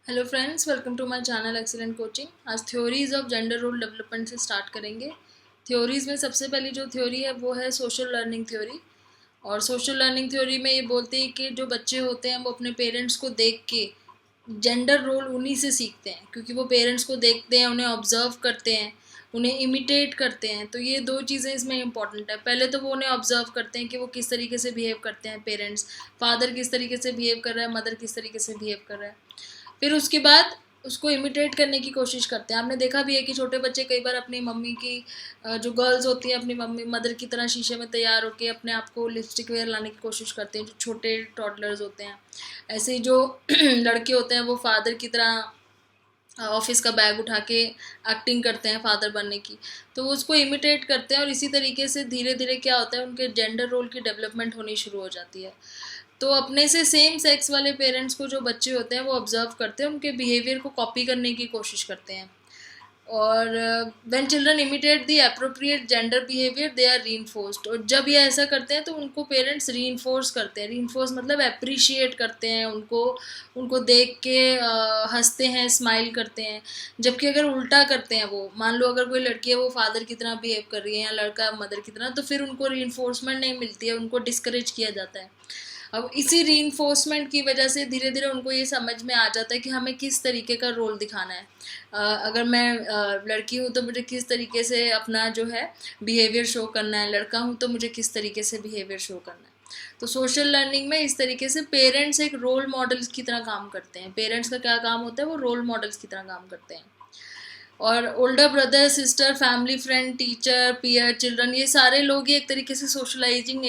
Hello friends, welcome to my channel excellent coaching. आज theories of gender role development से start करेंगे। Theories में सबसे पहली जो थ्योरी है वो है सोशल लर्निंग थ्योरी। और सोशल लर्निंग थ्योरी में ये बोलते हैं कि जो बच्चे होते हैं वो अपने पेरेंट्स को देख के जेंडर रोल उन्हीं से सीखते हैं, क्योंकि वो पेरेंट्स को देखते हैं, उन्हें ऑब्जर्व करते हैं, उन्हें इमिटेट करते हैं। तो ये दो चीज़ें इसमें इंपॉर्टेंट है। पहले तो वो उन्हें ऑब्जर्व करते हैं कि वो किस तरीके से बिहेव करते हैं, पेरेंट्स, फादर किस तरीके से बिहेव कर रहा है, मदर किस तरीके से बिहेव कर रहा है। फिर उसके बाद उसको इमिटेट करने की कोशिश करते हैं। आपने देखा भी है कि छोटे बच्चे कई बार अपनी मम्मी की जो गर्ल्स होती हैं अपनी मम्मी मदर की तरह शीशे में तैयार होकर अपने आप को लिपस्टिक वेयर लाने की कोशिश करते हैं, जो छोटे टॉडलर्स होते हैं। ऐसे ही जो लड़के होते हैं वो फादर की तरह ऑफिस का बैग उठा के एक्टिंग करते हैं फादर बनने की। तो वो उसको इमिटेट करते हैं और इसी तरीके से धीरे धीरे क्या होता है, उनके जेंडर रोल की डेवलपमेंट होनी शुरू हो जाती है। तो अपने से सेम सेक्स वाले पेरेंट्स को जो बच्चे होते हैं वो ऑब्जर्व करते हैं, उनके बिहेवियर को कॉपी करने की कोशिश करते हैं। और when children imitate the appropriate gender behaviour they are reinforced. और जब ये ऐसा करते हैं तो उनको पेरेंट्स रीइंफोर्स करते हैं। रीइंफोर्स मतलब अप्रिशिएट करते हैं उनको, उनको देख के हंसते हैं, स्माइल करते हैं। जबकि अगर उल्टा करते हैं, वो मान लो अगर कोई लड़की है वो फादर की तरह बिहेव कर रही है या लड़का मदर की तरह, तो फिर उनको रीइंफोर्समेंट नहीं मिलती है, उनको डिस्करेज किया जाता है। अब इसी रीइंफोर्समेंट की वजह से धीरे धीरे उनको ये समझ में आ जाता है कि हमें किस तरीके का रोल दिखाना है। अगर मैं लड़की हूँ तो मुझे किस तरीके से अपना जो है बिहेवियर शो करना है, लड़का हूँ तो मुझे किस तरीके से बिहेवियर शो करना है। तो सोशल लर्निंग में इस तरीके से पेरेंट्स एक रोल मॉडल्स की तरह काम करते हैं। पेरेंट्स का क्या काम होता है, वो रोल मॉडल्स की तरह काम करते हैं। और older brother, sister, family friend, teacher, peer, children, ये सारे लोग ही एक तरीके से सोशलाइजिंग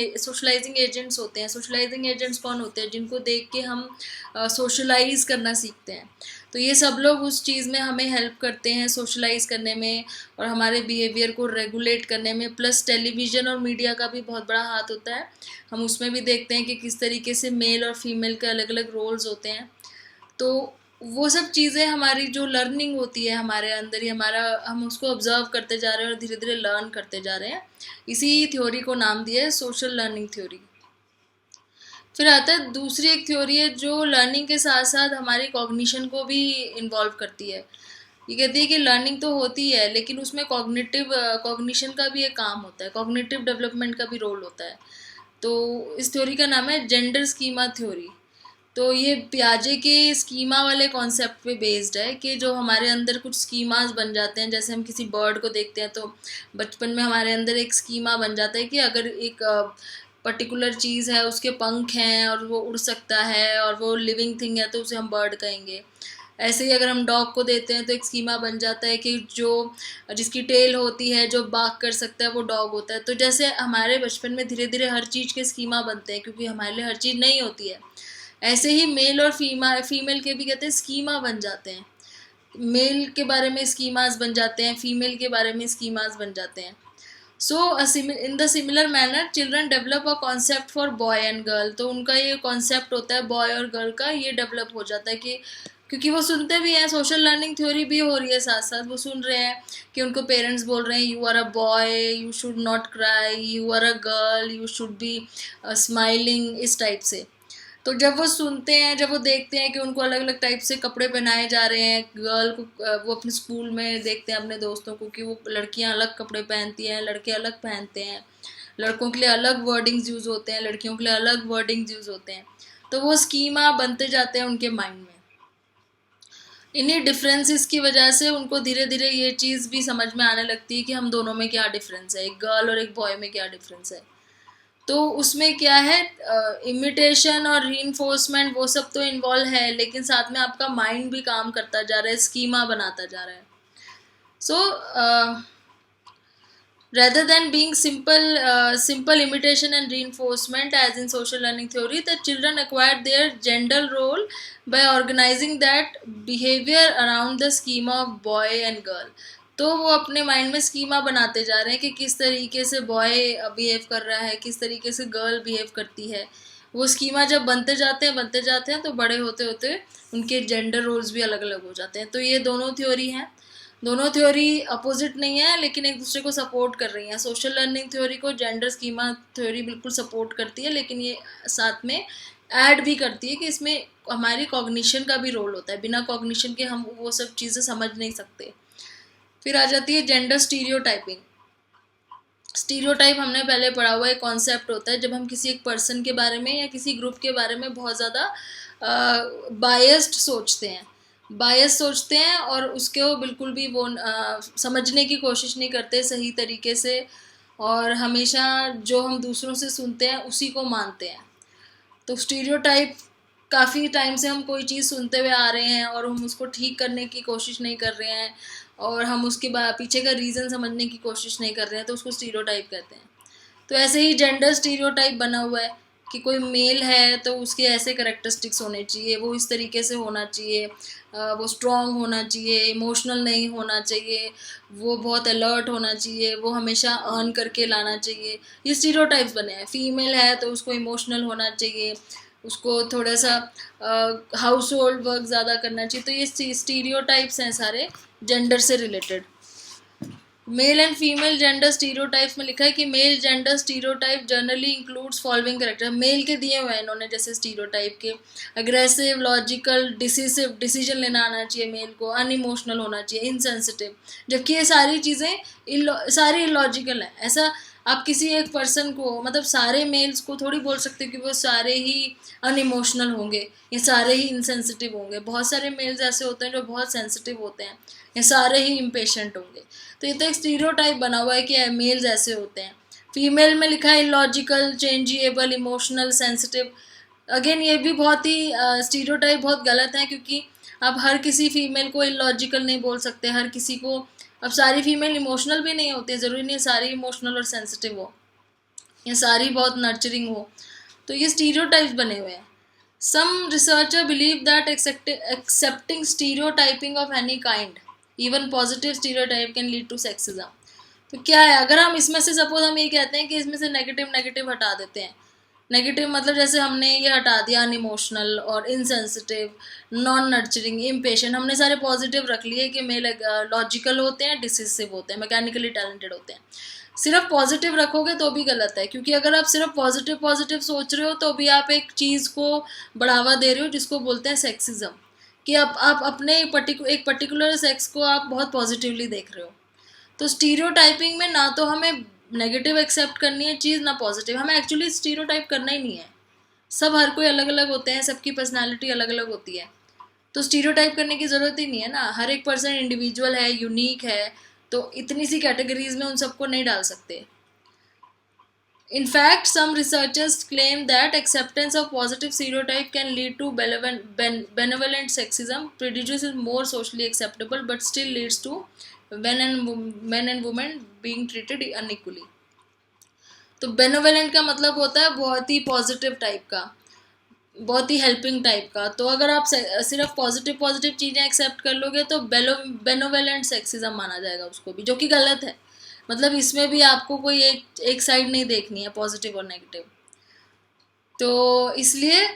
एजेंट्स होते हैं। सोशलाइजिंग एजेंट्स कौन होते हैं? जिनको देख के हम सोशलाइज करना सीखते हैं। तो ये सब लोग उस चीज़ में हमें हेल्प करते हैं सोशलाइज करने में और हमारे बिहेवियर को रेगुलेट करने में। प्लस टेलीविज़न और मीडिया का भी बहुत बड़ा हाथ होता है। हम उसमें भी देखते हैं कि किस तरीके से मेल और फीमेल के अलग अलग रोल्स होते हैं। तो वो सब चीज़ें, हमारी जो लर्निंग होती है हमारे अंदर ही, हमारा हम उसको ऑब्जर्व करते जा रहे हैं और धीरे धीरे लर्न करते जा रहे हैं। इसी थ्योरी को नाम दिया है सोशल लर्निंग थ्योरी। फिर आता है दूसरी एक थ्योरी है जो लर्निंग के साथ साथ हमारी कॉग्निशन को भी इन्वॉल्व करती है। ये कहती है कि लर्निंग तो होती है लेकिन उसमें कॉग्निशन का भी एक काम होता है, कॉग्निटिव डेवलपमेंट का भी रोल होता है। तो इस थ्योरी का नाम है जेंडर स्कीमा थ्योरी। तो ये पियाजे के स्कीमा वाले कॉन्सेप्ट पे बेस्ड है कि जो हमारे अंदर कुछ स्कीमास बन जाते हैं। जैसे हम किसी बर्ड को देखते हैं तो बचपन में हमारे अंदर एक स्कीमा बन जाता है कि अगर एक पर्टिकुलर चीज़ है, उसके पंख हैं और वो उड़ सकता है और वो लिविंग थिंग है तो उसे हम बर्ड कहेंगे। ऐसे ही अगर हम डॉग को देते हैं तो एक स्कीमा बन जाता है कि जो जिसकी टेल होती है, जो बाक कर सकता है, वो डॉग होता है। तो जैसे हमारे बचपन में धीरे धीरे हर चीज़ के स्कीमा बनते हैं क्योंकि हमारे लिए हर चीज़ नहीं होती है। ऐसे ही मेल और फीमेल के भी कहते हैं स्कीमा बन जाते हैं। मेल के बारे में स्कीमास बन जाते हैं, फीमेल के बारे में स्कीमास बन जाते हैं। So in the similar manner children develop a concept for boy and girl. तो उनका ये कॉन्सेप्ट होता है बॉय और गर्ल का, ये डेवलप हो जाता है कि क्योंकि वो सुनते भी हैं, सोशल लर्निंग थ्योरी भी हो रही है साथ साथ। वो सुन रहे हैं कि उनको पेरेंट्स बोल रहे हैं you are a boy, you should not cry, you are a girl, you should be smiling, इस टाइप से। तो जब वो सुनते हैं, जब वो देखते हैं कि उनको अलग अलग टाइप से कपड़े पहनाए जा रहे हैं, गर्ल को वो अपने स्कूल में देखते हैं अपने दोस्तों को कि वो लड़कियां अलग कपड़े पहनती हैं, लड़के अलग पहनते हैं, लड़कों के लिए अलग वर्डिंग्स यूज़ होते हैं, लड़कियों के लिए अलग वर्डिंग्स यूज़ होते हैं। तो वो स्कीमा बनते जाते हैं उनके माइंड में। इन्हीं डिफरेंसेस की वजह से उनको धीरे धीरे ये चीज़ भी समझ में आने लगती है कि हम दोनों में क्या डिफरेंस है, एक गर्ल और एक बॉय में क्या डिफरेंस है। तो उसमें क्या है, इमिटेशन और रीइंफोर्समेंट वो सब तो इन्वॉल्व है, लेकिन साथ में आपका माइंड भी काम करता जा रहा है, स्कीमा बनाता जा रहा है। सो rather than being simple imitation and reinforcement as in social learning theory, the children acquired their gender role by organizing that behavior around the schema of boy and girl। तो वो अपने माइंड में schema बनाते जा रहे हैं कि किस तरीके से बॉय बिहेव कर रहा है, किस तरीके से गर्ल बिहेव करती है। वो स्कीमा जब बनते जाते हैं तो बड़े होते होते उनके जेंडर रोल्स भी अलग अलग हो जाते हैं। तो ये दोनों थ्योरी हैं। दोनों थ्योरी अपोजिट नहीं है लेकिन एक दूसरे को सपोर्ट कर रही हैं। सोशल लर्निंग थ्योरी को जेंडर स्कीमा थ्योरी बिल्कुल सपोर्ट करती है, लेकिन ये साथ में ऐड भी करती है कि इसमें हमारी कॉग्निशन का भी रोल होता है, बिना कॉग्निशन के हम वो सब चीज़ें समझ नहीं सकते। फिर आ जाती है जेंडर स्टीरियोटाइपिंग। स्टीरियोटाइप हमने पहले पढ़ा हुआ एक कॉन्सेप्ट होता है जब हम किसी एक पर्सन के बारे में या किसी ग्रुप के बारे में बहुत ज़्यादा बायस्ड सोचते हैं, और उसके वो बिल्कुल भी वो समझने की कोशिश नहीं करते सही तरीके से, और हमेशा जो हम दूसरों से सुनते हैं उसी को मानते हैं। तो स्टीरियोटाइप, काफ़ी टाइम से हम कोई चीज़ सुनते हुए आ रहे हैं और हम उसको ठीक करने की कोशिश नहीं कर रहे हैं, और हम उसके पीछे का रीज़न समझने की कोशिश नहीं कर रहे हैं, तो उसको स्टीरियोटाइप कहते हैं। तो ऐसे ही जेंडर स्टीरियोटाइप बना हुआ है कि कोई मेल है तो उसके ऐसे करेक्टरिस्टिक्स होने चाहिए, वो इस तरीके से होना चाहिए, वो स्ट्रॉन्ग होना चाहिए, इमोशनल नहीं होना चाहिए, वो बहुत अलर्ट होना चाहिए, वो हमेशा अर्न करके लाना चाहिए। ये स्टीरियोटाइप्स बने हैं। फीमेल है तो उसको इमोशनल होना चाहिए, उसको थोड़ा सा हाउस होल्ड वर्क ज़्यादा करना चाहिए। तो ये स्टीरियोटाइप्स हैं सारे जेंडर से related. Male and female gender stereotypes में लिखा है कि male gender stereotype generally includes following character. Male के दिए हुए हैं इन्होंने जैसे स्टीरियोटाइप के, अग्रेसिव, लॉजिकल, डिसिसिव, डिसीजन लेना आना चाहिए मेल को, अनइमोशनल होना चाहिए, इनसेंसिटिव, जबकि ये सारी चीज़ें सारी इलॉजिकल हैं। ऐसा आप किसी एक पर्सन को, मतलब सारे मेल्स को थोड़ी बोल सकते हो कि वो सारे ही अनइमोशनल होंगे या सारे ही इनसेंसिटिव होंगे। बहुत सारे मेल्स ऐसे होते हैं जो बहुत सेंसिटिव होते हैं, या सारे ही इम्पेशेंट होंगे। तो ये तो एक स्टीरियोटाइप बना हुआ है कि मेल्स ऐसे होते हैं। फीमेल में लिखा है इलॉजिकल, चेंजिएबल, इमोशनल, सेंसिटिव। अगेन ये भी बहुत ही स्टीरियोटाइप बहुत गलत है, क्योंकि आप हर किसी फीमेल को इलॉजिकल नहीं बोल सकते, हर किसी को। अब सारी फीमेल इमोशनल भी नहीं होती, ज़रूरी नहीं सारी इमोशनल और सेंसिटिव हो या सारी बहुत नर्चरिंग हो। तो ये स्टीरियोटाइप्स बने हुए हैं। Some researcher believe that accepting stereotyping of any kind, even positive stereotype, can lead to sexism. तो क्या है, अगर हम इसमें से सपोज हम ये कहते हैं कि इसमें से नेगेटिव नेगेटिव हटा देते हैं, नेगेटिव मतलब जैसे हमने ये हटा दिया अनइमोशनल और इनसेंसिटिव, नॉन नर्चरिंग, इम्पेशेंट, हमने सारे पॉजिटिव रख लिए कि मेल लॉजिकल होते हैं, डिसिसिव होते हैं, मैकेनिकली टैलेंटेड होते हैं। सिर्फ पॉजिटिव रखोगे तो भी गलत है, क्योंकि अगर आप सिर्फ पॉजिटिव पॉजिटिव सोच रहे हो तो भी आप एक चीज़ को बढ़ावा दे रहे हो जिसको बोलते हैं सेक्सिज्म, कि आप अपने एक पर्टिकुलर सेक्स को आप बहुत पॉजिटिवली देख रहे हो। तो स्टीरियोटाइपिंग में ना तो हमें नेगेटिव एक्सेप्ट करनी है चीज़, ना पॉजिटिव। हमें एक्चुअली स्टीरियोटाइप करना ही नहीं है। सब, हर कोई अलग अलग होते हैं, सबकी पर्सनालिटी अलग अलग होती है, तो स्टीरियोटाइप करने की ज़रूरत ही नहीं है ना। हर एक पर्सन इंडिविजुअल है, यूनिक है, तो इतनी सी कैटेगरीज में उन सबको नहीं डाल सकते। In fact, some researchers claim that acceptance of positive stereotype can lead to benevolent sexism. Prejudice is more socially acceptable, but still leads to men and women being treated unequally. तो benevolent का मतलब होता है बहुत ही positive type का, बहुत ही helping type का। तो अगर आप सिर्फ पॉजिटिव पॉजिटिव चीज़ें एक्सेप्ट कर लोगे तो बेनोवेलेंट सेक्सिज्म माना जाएगा उसको भी, जो कि गलत है। मतलब इसमें भी आपको कोई एक साइड नहीं देखनी है, पॉजिटिव और नेगेटिव। तो इसलिए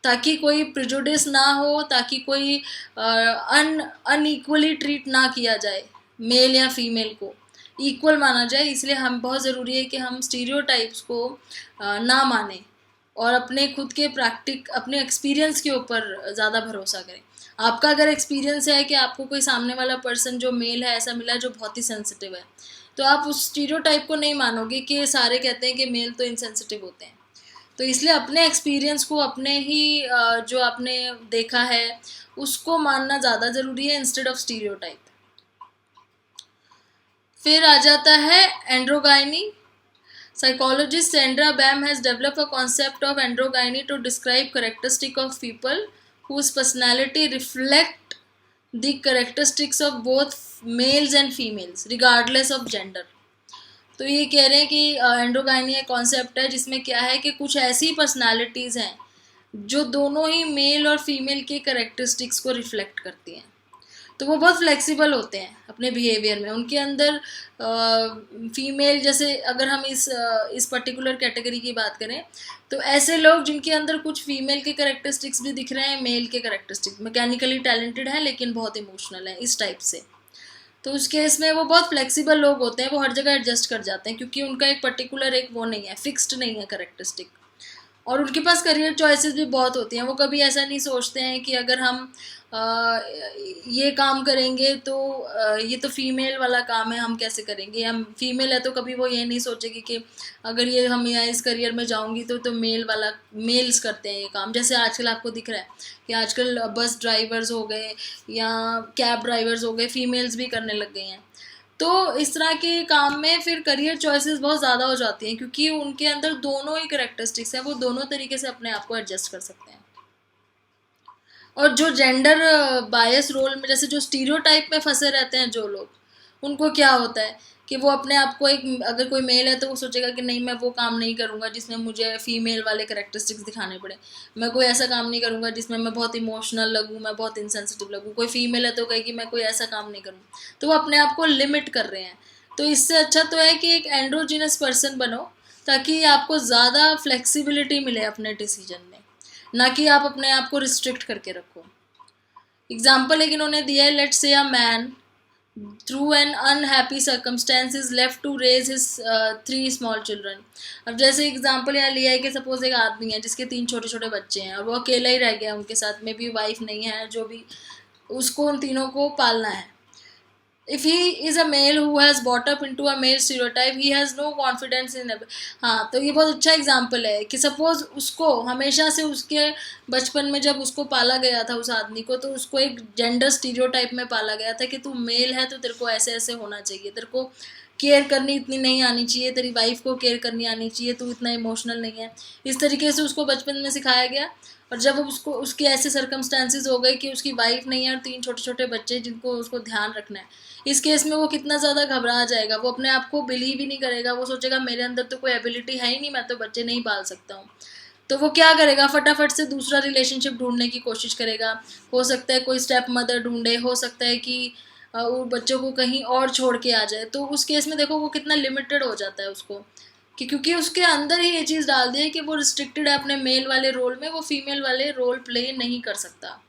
ताकि कोई प्रिजुडिस ना हो, ताकि कोई अनइक्वली ट्रीट ना किया जाए, मेल या फीमेल को इक्वल माना जाए, इसलिए हम बहुत ज़रूरी है कि हम स्टीरियोटाइप्स को ना माने और अपने खुद के अपने एक्सपीरियंस के ऊपर ज़्यादा भरोसा करें। आपका अगर एक्सपीरियंस है कि आपको कोई सामने वाला पर्सन जो मेल है ऐसा मिला जो बहुत ही सेंसिटिव है, तो आप उस स्टीरियोटाइप को नहीं मानोगे कि सारे कहते हैं कि मेल तो इनसेंसिटिव होते हैं। तो इसलिए अपने एक्सपीरियंस को, अपने ही जो आपने देखा है उसको मानना ज़्यादा ज़रूरी है इंस्टेड ऑफ स्टीरियोटाइप। फिर आ जाता है एंड्रोगाइनी। Psychologist Sandra Bam has developed a concept of androgyny to describe characteristics of people whose personality reflect the characteristics of both males and females regardless of gender. तो ये कह रहे हैं कि एंड्रोगाइनी एक कॉन्सेप्ट है जिसमें क्या है कि कुछ ऐसी पर्सनालिटीज़ हैं जो दोनों ही मेल और फीमेल के करेक्टरिस्टिक्स को रिफ्लेक्ट करती हैं। तो वो बहुत फ्लेक्सिबल होते हैं अपने बिहेवियर में। उनके अंदर फीमेल, जैसे अगर हम इस पर्टिकुलर कैटेगरी की बात करें तो ऐसे लोग जिनके अंदर कुछ फीमेल के करेक्टरिस्टिक्स भी दिख रहे हैं, मेल के करेक्टरिस्टिक्स, मैकेनिकली टैलेंटेड है लेकिन बहुत इमोशनल है, इस टाइप से। तो उस केस में वो बहुत फ्लेक्सिबल लोग होते हैं, वो हर जगह एडजस्ट कर जाते हैं क्योंकि उनका एक पर्टिकुलर वो नहीं है, फिक्स्ड नहीं है करेक्टरिस्टिक। और उनके पास करियर चॉइसेस भी बहुत होती हैं। वो कभी ऐसा नहीं सोचते हैं कि अगर हम ये काम करेंगे तो ये तो फीमेल वाला काम है, हम कैसे करेंगे, हम फीमेल है तो कभी वो ये नहीं सोचेगी कि अगर ये हम यहाँ इस करियर में जाऊंगी तो मेल्स करते हैं ये काम। जैसे आजकल आपको दिख रहा है कि आजकल बस ड्राइवर्स हो गए या कैब ड्राइवर्स हो गए, फीमेल्स भी करने लग गई हैं। तो इस तरह के काम में फिर करियर चॉइसेस बहुत ज़्यादा हो जाती हैं, क्योंकि उनके अंदर दोनों ही करेक्टरिस्टिक्स हैं, वो दोनों तरीके से अपने आप को एडजस्ट कर सकते हैं। और जो जेंडर बायस रोल में, जैसे जो स्टीरियोटाइप में फंसे रहते हैं जो लोग, उनको क्या होता है कि वो अपने आप को एक, अगर कोई मेल है तो वो सोचेगा कि नहीं मैं वो काम नहीं करूँगा जिसमें मुझे फीमेल वाले करेक्टरिस्टिक्स दिखाने पड़े, मैं कोई ऐसा काम नहीं करूँगा जिसमें मैं बहुत इमोशनल लगूँ, मैं बहुत इनसेंसिटिव लगूँ। कोई फीमेल है तो कहेगी मैं कोई ऐसा काम नहीं करूँ, तो वो अपने आप को लिमिट कर रहे हैं। तो इससे अच्छा तो है कि एक एंड्रोजिनस पर्सन बनो, ताकि आपको ज़्यादा फ्लेक्सिबिलिटी मिले अपने डिसीजन में, ना कि आप अपने आप को रिस्ट्रिक्ट करके रखो। एग्जाम्पल एक इन्होंने दिया है, let's say a man through an unhappy circumstance is left to raise his 3 small children. अब जैसे एग्जाम्पल यहाँ लिया है कि सपोज एक आदमी है जिसके 3 छोटे छोटे बच्चे हैं और वो अकेला ही रह गया उनके साथ में भी, वाइफ नहीं है, जो भी उसको उन तीनों को पालना है। if he is a male who has brought up into a male stereotype, he has no confidence in हाँ, तो ये बहुत अच्छा एग्जाम्पल है कि सपोज उसको हमेशा से उसके बचपन में जब उसको पाला गया था उस आदमी को, तो उसको एक जेंडर स्टीरियोटाइप में पाला गया था कि तू मेल है तो तेरे को ऐसे ऐसे होना चाहिए, तेरे को केयर करनी इतनी नहीं आनी चाहिए, तेरी वाइफ को केयर करनी आनी चाहिए, तू इतना इमोशनल नहीं है। इस तरीके से उसको बचपन में सिखाया गया। और जब उसको उसके ऐसे सर्कमस्टांसिस हो गए कि उसकी वाइफ नहीं है और 3 छोटे छोटे बच्चे जिनको उसको ध्यान रखना है, इस केस में वो कितना ज़्यादा घबरा जाएगा, वो अपने आप को बिलीव ही नहीं करेगा, वो सोचेगा मेरे अंदर तो कोई एबिलिटी है ही नहीं, मैं तो बच्चे नहीं पाल सकता हूँ। तो वो क्या करेगा, फटाफट से दूसरा रिलेशनशिप ढूंढने की कोशिश करेगा। हो सकता है कोई स्टेप मदर ढूंढे, हो सकता है कि वो बच्चों को कहीं और छोड़ के आ जाए। तो उस केस में देखो वो कितना लिमिटेड हो जाता है उसको, कि क्योंकि उसके अंदर ही ये चीज़ डाल दी है कि वो रिस्ट्रिक्टेड है अपने मेल वाले रोल में, वो फीमेल वाले रोल प्ले नहीं कर सकता।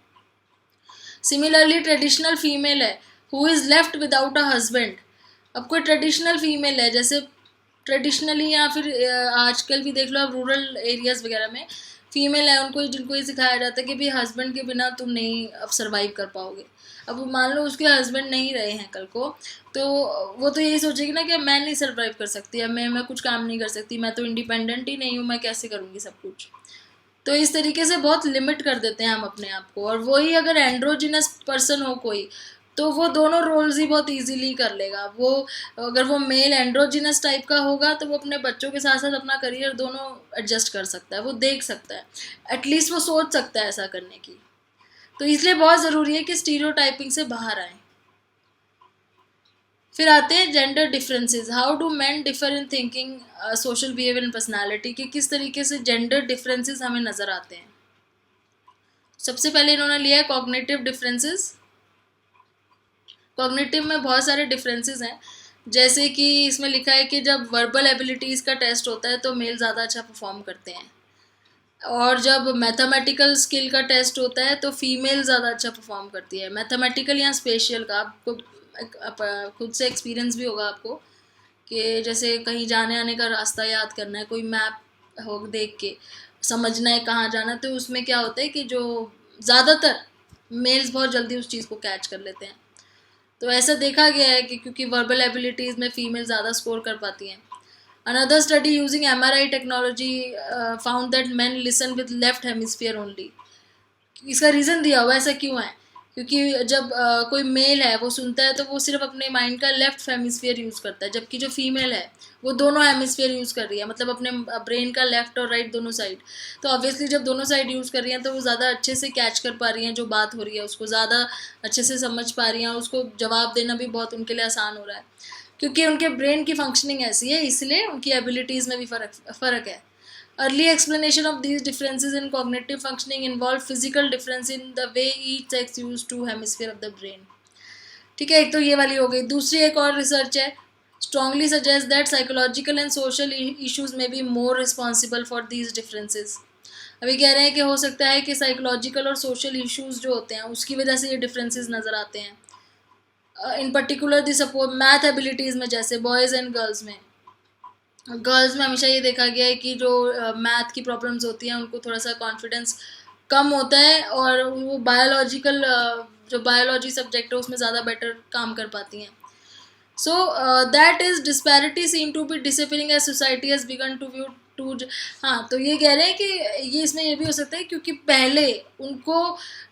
सिमिलरली ट्रेडिशनल फीमेल है who is left without a husband. अब कोई ट्रेडिशनल फीमेल है, जैसे ट्रेडिशनली या फिर आजकल भी देख लो आप रूरल एरियाज़ वगैरह में फीमेल है, उनको जिनको ये सिखाया जाता है कि भाई हस्बैंड के बिना तुम नहीं अब सर्वाइव कर पाओगे। अब मान लो उसके हस्बैंड नहीं रहे हैं कल को, तो वो तो यही सोचेगी ना कि मैं नहीं सर्वाइव कर सकती, अब मैं कुछ काम नहीं कर सकती, मैं तो इंडिपेंडेंट ही नहीं हूँ, मैं कैसे करूँगी सब कुछ। तो इस तरीके से बहुत लिमिट कर देते हैं हम अपने आप को। और वही अगर एंड्रोजिनस पर्सन हो कोई, तो वो दोनों रोल्स ही बहुत इजीली कर लेगा। वो अगर वो मेल एंड्रोजिनस टाइप का होगा तो वो अपने बच्चों के साथ साथ अपना करियर दोनों एडजस्ट कर सकता है, वो देख सकता है, एटलीस्ट वो सोच सकता है ऐसा करने की। तो इसलिए बहुत ज़रूरी है कि स्टीरियोटाइपिंग से बाहर आए। फिर आते हैं gender differences. How do man differ in thinking, social behaviour and personality, कि किस तरीके से जेंडर डिफरेंसेस हमें नज़र आते हैं। सबसे पहले इन्होंने लिया है कॉग्निटिव डिफरेंसेस। कॉग्निटिव में बहुत सारे डिफरेंसेस हैं, जैसे कि इसमें लिखा है कि जब वर्बल एबिलिटीज़ का टेस्ट होता है तो मेल ज़्यादा अच्छा परफॉर्म करते हैं, और जब मैथमेटिकल स्किल का टेस्ट होता है तो फीमेल ज़्यादा अच्छा परफॉर्म करती है। मैथमेटिकल या स्पेशियल का आपको खुद से एक्सपीरियंस भी होगा आपको, कि जैसे कहीं जाने आने का रास्ता याद करना है, कोई मैप हो देख के समझना है कहाँ जाना, तो उसमें क्या होता है कि जो ज़्यादातर मेल्स बहुत जल्दी उस चीज़ को कैच कर लेते हैं। तो ऐसा देखा गया है कि क्योंकि वर्बल एबिलिटीज़ में फीमेल ज़्यादा स्कोर कर पाती हैं। Another study using MRI technology found that men listen with left hemisphere only. इसका रीज़न दिया हुआ, ऐसा क्यों है, क्योंकि जब कोई मेल है वो सुनता है तो वो सिर्फ अपने माइंड का लेफ्ट हेमिस्फीयर यूज़ करता है, जबकि जो फीमेल है वो दोनों हेमिस्फीयर यूज़ कर रही है, मतलब अपने ब्रेन का लेफ्ट और राइट दोनों साइड। तो ऑब्वियसली जब दोनों साइड यूज़ कर रही हैं तो वो ज़्यादा अच्छे से कैच कर पा रही हैं, जो बात हो रही है उसको ज़्यादा अच्छे से समझ पा रही हैं, उसको जवाब देना भी बहुत उनके लिए आसान हो रहा है, क्योंकि उनके ब्रेन की फंक्शनिंग ऐसी है, इसलिए उनकी एबिलिटीज़ में भी फ़र्क है। Early explanation of these differences in cognitive functioning involve physical difference in the way each sex use two hemisphere of the brain. ठीक है, एक तो ये वाली हो गई। दूसरी एक और रिसर्च है, strongly suggests that psychological and social issues may be more responsible for these differences. अभी कह रहे हैं कि हो सकता है कि साइकोलॉजिकल और सोशल इश्यूज जो होते हैं उसकी वजह से ये डिफरेंसेस नज़र आते हैं। इन particular the support math abilities में, जैसे बॉयज़ एंड गर्ल्स में गर्ल्स में हमेशा ये देखा गया है कि जो मैथ की प्रॉब्लम्स होती हैं उनको थोड़ा सा कॉन्फिडेंस कम होता है, और वो बायोलॉजिकल जो बायोलॉजी सब्जेक्ट है उसमें ज़्यादा बेटर काम कर पाती हैं. So that is disparity seem to be disappearing as society has begun to view to. हाँ, तो ये कह रहे हैं कि ये इसमें ये भी हो सकता है क्योंकि पहले उनको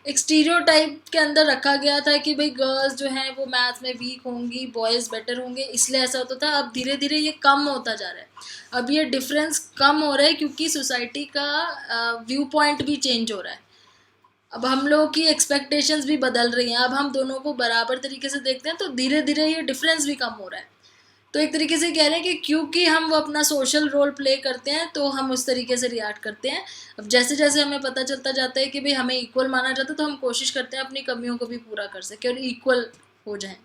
एक स्टीरियोटाइप के अंदर रखा गया था कि भाई गर्ल्स जो हैं वो मैथ में वीक होंगी, बॉयज़ बेटर होंगे, इसलिए ऐसा होता था. अब धीरे धीरे ये कम होता जा रहा है. अब ये डिफरेंस कम हो रहा है क्योंकि सोसाइटी का व्यू पॉइंट भी चेंज हो रहा है. अब हम लोगों की एक्सपेक्टेशंस भी बदल रही हैं. अब हम दोनों को बराबर तरीके से देखते हैं, तो धीरे धीरे ये डिफरेंस भी कम हो रहा है. तो एक तरीके से कह रहे हैं कि क्योंकि हम वो अपना सोशल रोल प्ले करते हैं तो हम उस तरीके से रिएक्ट करते हैं. अब जैसे जैसे हमें पता चलता जाता है कि भाई हमें इक्वल माना जाता है, तो हम कोशिश करते हैं अपनी कमियों को भी पूरा कर सकें और इक्वल हो जाएं.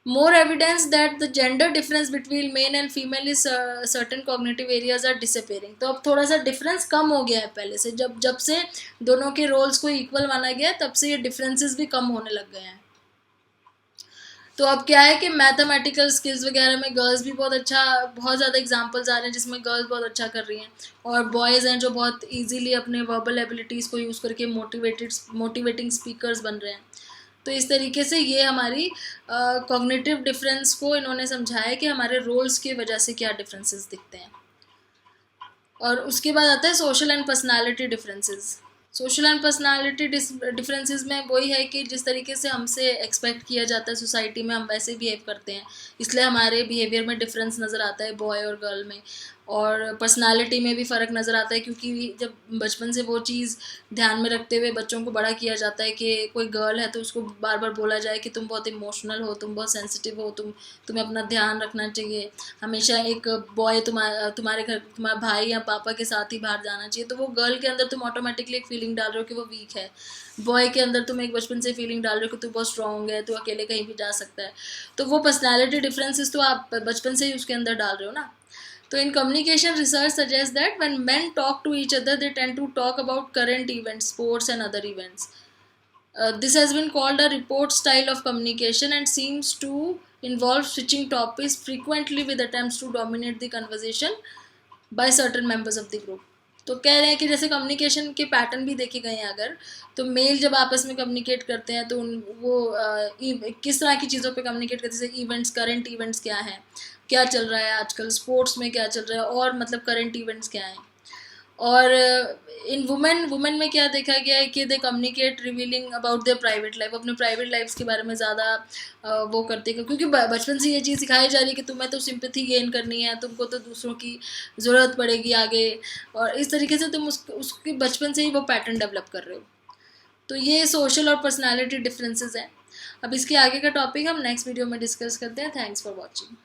More evidence that the gender difference between male and female is certain cognitive areas are disappearing. तो अब थोड़ा सा डिफरेंस कम हो गया है पहले से. जब जब से दोनों के रोल्स को इक्वल माना गया है, तब से ये डिफरेंसेस भी कम होने लग गए हैं. तो अब क्या है कि मैथमेटिकल स्किल्स वगैरह में गर्ल्स भी बहुत ज़्यादा एग्जांपल्स आ रहे हैं जिसमें गर्ल्स बहुत अच्छा कर रही हैं, और बॉयज़ हैं जो बहुत इजीली अपने वर्बल एबिलिटीज़ को यूज़ करके मोटिवेटिंग स्पीकर्स बन रहे हैं. तो इस तरीके से ये हमारी कॉग्निटिव डिफरेंस को इन्होंने समझाया है कि हमारे रोल्स की वजह से क्या डिफरेंसेस दिखते हैं. और उसके बाद आता है social and personality differences. Social and personality differences में वही है कि जिस तरीके से हमसे एक्सपेक्ट किया जाता है सोसाइटी में, हम वैसे बिहेव करते हैं, इसलिए हमारे बिहेवियर में डिफरेंस नज़र आता है बॉय और गर्ल में. और पर्सनालिटी में भी फ़र्क नज़र आता है क्योंकि जब बचपन से वो चीज़ ध्यान में रखते हुए बच्चों को बड़ा किया जाता है कि कोई गर्ल है तो उसको बार बार बोला जाए कि तुम बहुत इमोशनल हो, तुम बहुत सेंसिटिव हो, तुम्हें अपना ध्यान रखना चाहिए, हमेशा एक बॉय तुम्हारे घर तुम्हारे भाई या पापा के साथ ही बाहर जाना चाहिए. तो वो गर्ल के अंदर तुम ऑटोमेटिकली एक फीलिंग डाल रहे हो कि वो वीक है. बॉय के अंदर तुम एक बचपन से फीलिंग डाल रहे हो कि तू बहुत स्ट्रॉन्ग है, तू अकेले कहीं भी जा सकता है. तो वो पर्सनैलिटी डिफरेंसेस तो आप बचपन से ही उसके अंदर डाल रहे हो ना. So in communication, research suggests that when men talk to each other, they tend to talk about current events, sports and other events. This has been called a report style of communication and seems to involve switching topics frequently with attempts to dominate the conversation by certain members of the group. तो कह रहे हैं कि जैसे communication के pattern भी देखे गए हैं अगर, तो मेल जब आपस में कम्युनिकेट करते हैं तो वो किस तरह की चीज़ों पे कम्युनिकेट करते हैं. जैसे इवेंट्स, करंट इवेंट्स क्या हैं, क्या चल रहा है आजकल स्पोर्ट्स में, क्या चल रहा है, और मतलब करंट इवेंट्स क्या हैं. और इन वुमेन में क्या देखा गया है कि दे communicate revealing about their private life. अपने प्राइवेट लाइफ्स के बारे में ज़्यादा वो करते हैं क्योंकि बचपन से ये चीज़ सिखाई जा रही है कि तुम्हें तो सिंपैथी गेन करनी है, तुमको तो दूसरों की ज़रूरत पड़ेगी आगे, और इस तरीके से तुम उसके बचपन से ही वो पैटर्न डेवलप कर रहे हो. तो ये सोशल और पर्सनैलिटी डिफरेंसेस हैं. अब इसके आगे का टॉपिक हम नेक्स्ट वीडियो में डिस्कस करते हैं. Thanks for watching.